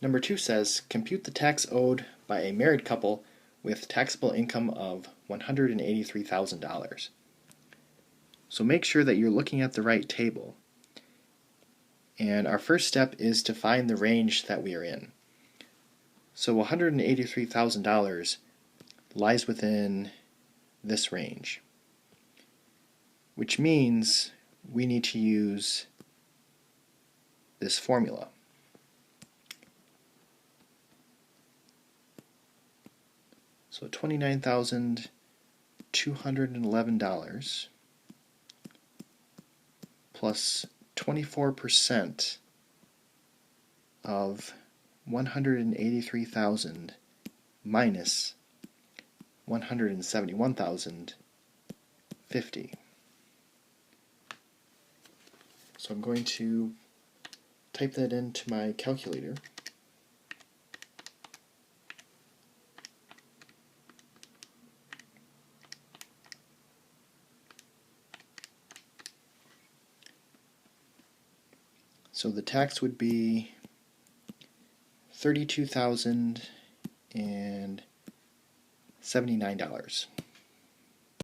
Number 2 says, compute the tax owed by a married couple with taxable income of $183,000. So make sure that you're looking at the right table. And our first step is to find the range that we are in. So $183,000 lies within this range, which means we need to use this formula. So $29,211 plus 24% of 183,000 minus 171,050. So I'm going to type that into my calculator. So the tax would be $32,079.